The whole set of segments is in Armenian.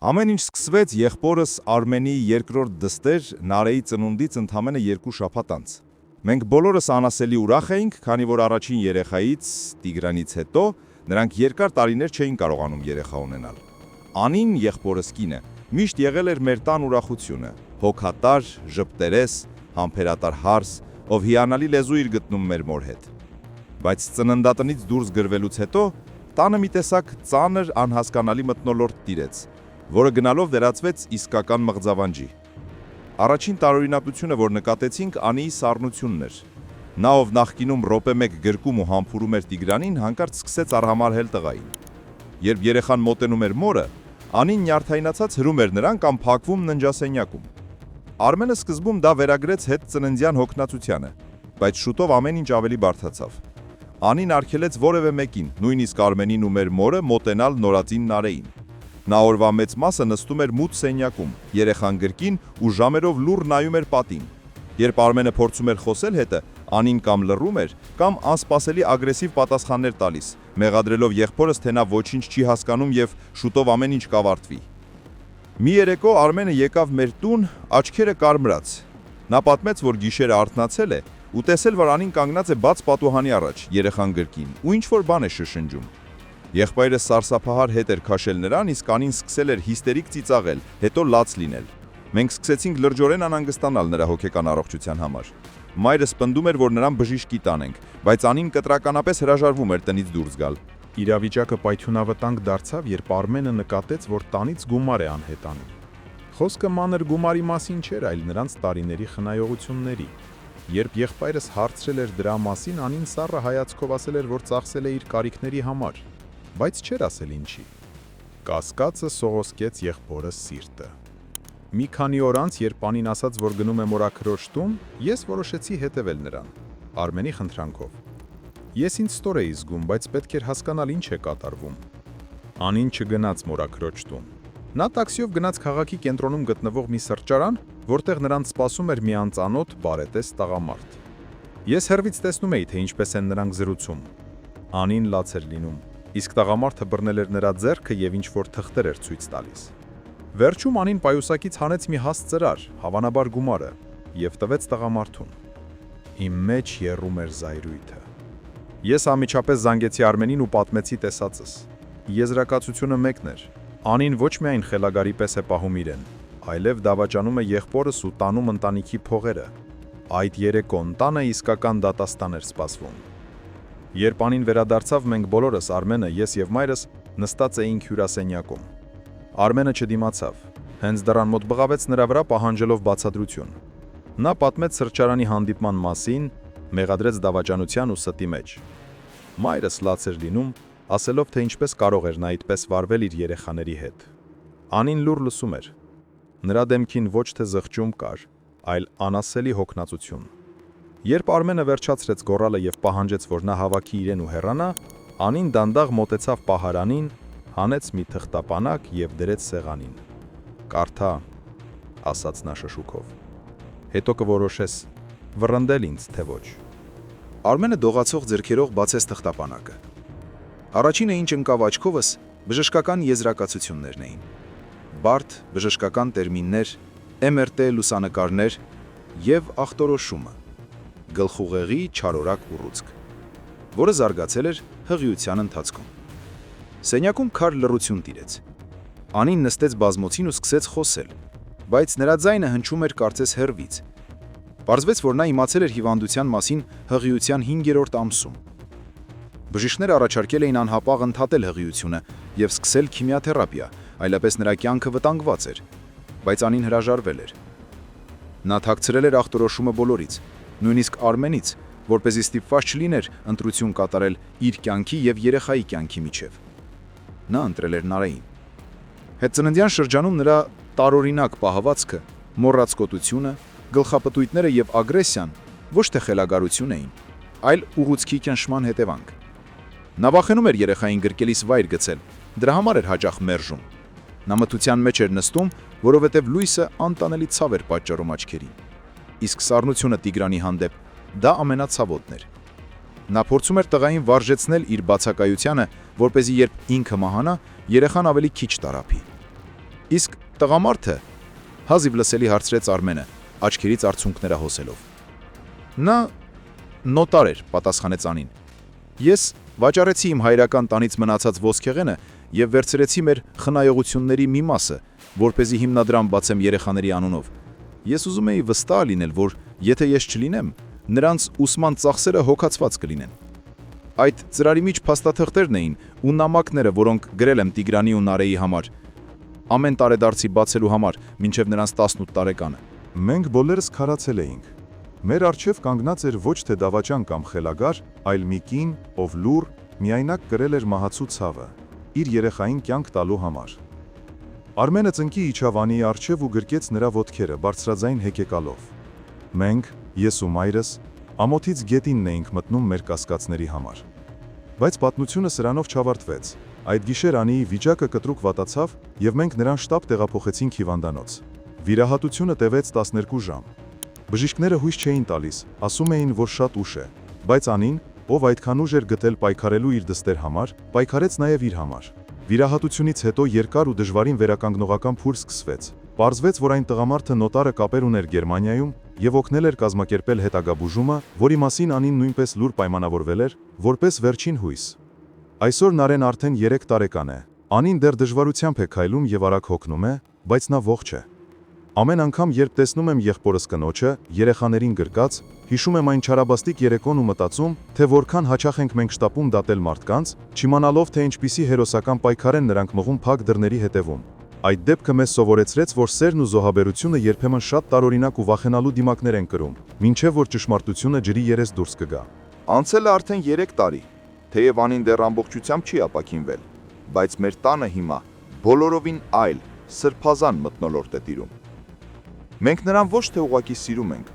Ամեն ինչ սկսվեց եղբորս Արմենի երկրորդ դստեր Նարեի ծնունդից ընդամենը 2 շաբաթ անց։ Մենք բոլորս անասելի ուրախ էինք, քանի որ առաջին երեխայից Տիգրանից հետո նրանք երկար տարիներ չէին կարողանում երեխա ունենալ։ Անին, եղբորս կինը, միշտ եղել էր մեր տան ուրախությունը, հոգատար, ժպտերես, համբերատար հարս, ով հիանալի լեզու իր գտնում մեր մոր հետ։ Բայց ծննդատնից դուրս գրվելուց հետո տանը մի տեսակ ծանր անհասկանալի մթնոլորտ տիրեց, որը գնալով վերածվեց իսկական մղձավանջի։ Առաջին տարօրինակությունը, որ նկատեցինք, Անիի սառնությունն էր։ Նա, ով նախկինում րոպե մեկ գրկում ու համբուրում էր Տիգրանին, հանկարծ սկսեց արհամարհել տղային։ Երբ երեխան մոտենում էր մորը, Անին նյարդայնացած հրում էր նրան կամ փակվում ննջասենյակում։ Արմենը սկզբում դա վերագրեց հետծննդյան հոգնածությանը, բայց շուտով ամեն ինչ ավելի բարդացավ։ Անին արգելեց որևէ մեկին, նույնիսկ Արմենին ու մեր մորը, մոտենալ նորածին Նարեին։ Նա օրվա մեծ մասը նստում էր մութ սենյակում, երեխան գրկին ու ժամերով լուռ նայում էր պատին։ Երբ Արմենը փորձում էր խոսել հետը, Անին կամ լռում էր, կամ անսպասելի ագրեսիվ պատասխաններ տալիս, մեղադրելով եղբորս, թե նա ոչինչ չի հասկանում եւ շուտով ամեն ինչ կավարտվի։ Մի երեկո Արմենը եկավ մեր տուն, աչքերը կարմրած։ Նա պատմեց, որ գիշերը արթնացել է ու տեսել, որ Անին կանգնած է բաց պատուհանի առաջ, երեխան գրկին, ու ինչ-որ բան է շշնջում։ Եղբայրս սարսափահար հետ էր քաշել նրան, իսկ Անին սկսել էր հիստերիկ ծիծաղել, հետո լաց լինել։ Մենք սկսեցինք լրջորեն անհանգստանալ նրա հոգեկան առողջության համար։ Մայրս պնդում էր, որ նրան բժշկի տանենք, բայց Անին կտրականապես հրաժարվում էր տնից դուրս գալ։ Իրավիճակը պայթյունավտանգ դարձավ, երբ Արմենը նկատեց, որ տանից գումար է անհետանում։ Խոսքը մանր գումարի մասին չէր, այլ նրանց տարիների խնայողությունների։ Երբ եղբայրս հարցրել էր դրա մասին, Անին սառը հայացքով ասել էր, որ ծախսել է իր կարիքների համար, բայց չէր ասել ինչի։ Կասկածը սողոսկեց եղբորս սիրտը։ Մի քանի օր անց, երբ Անին ասաց, որ գնում է մորաքրոջ տուն, ես որոշեցի հետևել նրան, Արմենի խնդրանքով։ Ես ինձ ստոր էի զգում, բայց պետք էր հասկանալ ինչ է կատարվում։ Անին չգնաց մորաքրոջ տուն։ Նա տաքսիով գնաց քաղաքի կենտրոնում գտնվող մի սրճարան, որտեղ նրանց սպասում էր մի անծանոթ բարետես տղամարդ։ Ես հեռվից տեսնում էի, թե ինչպես են նրանք զրուցում։ Անին լաց էր լինում, իսկ տղամարդը բռնել էր նրա ձեռքը եւ ինչ-որ թղթեր էր ցույց տալիս։ Վերջում Անին պայուսակից հանեց մի հաստ ծրար, հավանաբար գումարը, եւ տվեց տղամարդուն։ Իմ մեջ եռում էր զայրույթը։ Ես անմիջապես զանգեցի Արմենին ու պատմեցի տեսածս։ Եզրակացությունը մեկն էր. Անին ոչ միայն խելագարի պես է պահում իրեն, այլև դավաճանում է եղբորս ու տանում ընտանիքի փողերը։ Այդ երեկոն տանը իսկական դատաստան էր սպասվում։ Երբ Անին վերադարձավ, մենք բոլորս, Արմենը, ես եւ մայրս, նստած էինք հյուրասենյակում։ Արմենը չդիմացավ, հենց դռան մոտ բղավեց նրա վրա, պահանջելով բացատրություն։ Նա պատմեց սրճարանի հանդիպման մասին, մեղադրեց դավաճանության ու ստի մեջ։ Մայրս լաց էր լինում, ասելով, թե ինչպես կարող էր նա այդպես վարվել իր երեխաների հետ։ Անին լուռ լսում էր։ Նրա դեմքին ոչ թե զղջում կար, այլ անասելի հոգնածություն։ Երբ Արմենը վերջացրեց գոռալը եւ պահանջեց, որ նա հավաքի իրեն ու հեռանա, Անին դանդաղ մոտեցավ պահարանին, հանեց մի թղթապանակ եւ դրեց սեղանին։ «Կարդա», ասաց նա շշուկով։ «Հետո կորոշես վռնդել ինձ, թե ոչ»։ Արմենը դողացող ձեռքերով բացեց թղթապանակը։ Առաջինը, ինչ ընկավ աչքովս, բժշկական եզրակացություններն էին։ Բարդ բժշկական տերմիններ, MRT լուսանկարներ եւ ախտորոշումը, գլխուղեղի չարորակ ուռուցք, որը զարգացել էր հղիության ընթացքում։ Սենյակում քար լռություն տիրեց։ Անին նստեց բազմոցին ու սկսեց խոսել, բայց նրա ձայնը հնչում էր կարծես հեռվից։ Պարզվեց, որ նա իմացել էր հիվանդության մասին հղիության 5-րդ ամսում։ Բժիշկները առաջարկել էին անհապաղ ընդհատել հղիությունը եւ սկսել քիմիաթերապիա, այլապես նրա կյանքը վտանգված էր, բայց Անին հրաժարվել էր։ Նա թաքցրել էր ախտորոշումը բոլորից, նույնիսկ Արմենից, որպեսզի ստիպված չլիներ ընտրություն կատարել իր կյանքի եւ երեխայի կյանքի միջև։ Նա ընտրել էր Նարեին։ Հետծննդյան շրջանում նրա տարօրինակ պահվածքը, մոռացկոտությունը, գլխապտույտները եւ ագրեսիան ոչ թե խելագարություն էին, այլ ուղուցքի ճնշման հետևանք։ Նա վախենում էր երեխային գրկելիս վայր գցել, դրա համար էր հաճախ մերժում։ Նա մթության մեջ էր նստում, որովհետև լույսը անտանելի ցավ էր պատճառում աչքերին։ Իսկ սառնությունը Տիգրանի հանդեպ դա ամենացավոտն էր։ Նա փորձում էր տղային վարժեցնել իր բացակայությանը, որպեսզի երբ ինքը մահանա, երեխան ավելի քիչ տարափի։ Իսկ տղամարդը հազիվ լսելի հարցրեց Արմենը, աչքերից արցունքները հոսելով։ Նա նոտար էր, պատասխանեց Անին։ Ես վաճառեցի իմ հայրական տանից մնացած ոսկեղենը եւ վերցրեցի մեր խնայողությունների մի մասը, որպեսզի հիմնադրամ բացեմ երեխաների անունով։ Ես ուզում էի վստահ լինել, որ եթե ես չլինեմ, նրանց ուսման ծախսերը հոգացված կլինեն։ Այդ ծրարի միջ փաստաթղթերն էին ու նամակները, որոնք գրել եմ Տիգրանի ու Նարեի համար, ամեն տարեդարձի բացելու համար, մինչև նրանց 18 տարեկանը։ Մենք բոլորս քարացել էինք։ Մեր առջև կանգնած էր ոչ թե դավաճան կամ խելագար, այլ մի կին, ով լուռ, միայնակ կրել էր մահացու ցավը, իր երեխային կյանք տալու համար։ Արմենը ծնկի իջավ Անիի առջև ու գրկեց նրա ոտքերը բարձրաձայն հեկեկալով։ Մենք, ես ու մայրս, ամոթից գետինն էինք մտնում մեր կասկածների համար։ Բայց պատմությունը սրանով չավարտվեց։ Այդ գիշեր Անիի վիճակը կտրուկ վատացավ եւ մենք նրան շտապ տեղափոխեցինք հիվանդանոց։ Վիրահատությունը տևեց 12 ժամ։ Բժիշկները հույս չէին տալիս, ասում էին, որ շատ ուշ է, բայց Անին, ով այդքան ուժ էր գտել պայքարելու իր դստեր համար, պայքարեց նաև իր համար։ Վիրահատությունից հետո երկար ու դժվարին վերականգնողական փուլ սկսվեց։ Պարզվեց, որ այն տղամարդը նոտարը կապեր ուներ Գերմանիայում եւ օգնել էր կազմակերպել հետագա բուժումը, որի մասին Անին նույնպես լուր պայմանավորվել էր, որպես վերջին հույս։ Այսօր Նարեն արդեն 3 տարեկան է։ Անին դեռ դժվարությամբ է քայլում եւ արագ հոգնում է, բայց նա ողջ է։ Ամեն անգամ, երբ տեսնում եմ եղբորս կնոջը, երեխաներին գրկած, հիշում եմ այն չարաբաստիկ երեկոն ու մտածում, թե որքան հաճախ ենք մենք շտապում դատել մարդկանց, չիմանալով, թե ինչպիսի հերոսական պայքար են նրանք մղում փակ դռների հետևում։ Այդ դեպքը մեզ սովորեցրեց, որ սերն ու զոհաբերությունը երբեմն շատ տարօրինակ ու վախենալու դիմակներ են կրում, մինչև որ ճշմարտությունը ջրի երես դուրս կգա։ Անցել է արդեն 3 տարի, թեև Անին դեռ ամբողջությամբ չի ապաքինվել, բայց մեր տանը հիմա բոլորովին այլ, սրբազան մթնոլորտ է տիրում։ Մենք նրան ոչ թե ուղղակի սիրում ենք,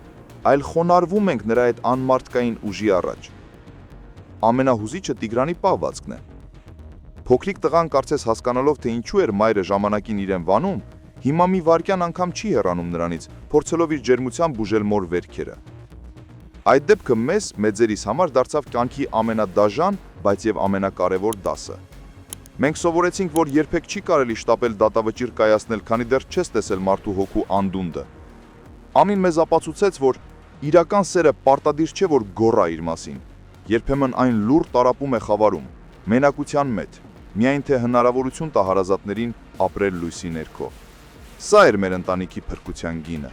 այլ խոնարհվում ենք նրա այդ անմարդկային ուժի առաջ։ Ամենահուզիչը Տիգրանի պահվածքն է։ Փոքրիկ տղան կարծես հասկանալով, թե ինչու էր մայրը ժամանակին իրեն վանում, հիմա մի վայրկյան անգամ չի հեռանում նրանից, փորձելով իր ջերմությամբ բուժել մոր վերքերը։ Այդ դեպքը մեզ, մեծերիս համար դարձավ կյանքի ամենադաժան, բայց եւ ամենակարևոր դասը։ Մենք սովորեցինք, որ երբեք չի կարելի շտապել դատավճիռ կայացնել, քանի դեռ չես տեսել մարդու հոգու անդունդը։ Անին մեզ ապացուցեց, որ իրական սերը պարտադիր չէ, որ գոռա իր մասին։ Երբեմն այն լուռ տարապում է խավարում, մենակության մեջ, միայն թե հնարավորություն տա հարազատներին ապրել լույսի ներքո։ Սա էր մեր ընտանիքի փրկության գինը։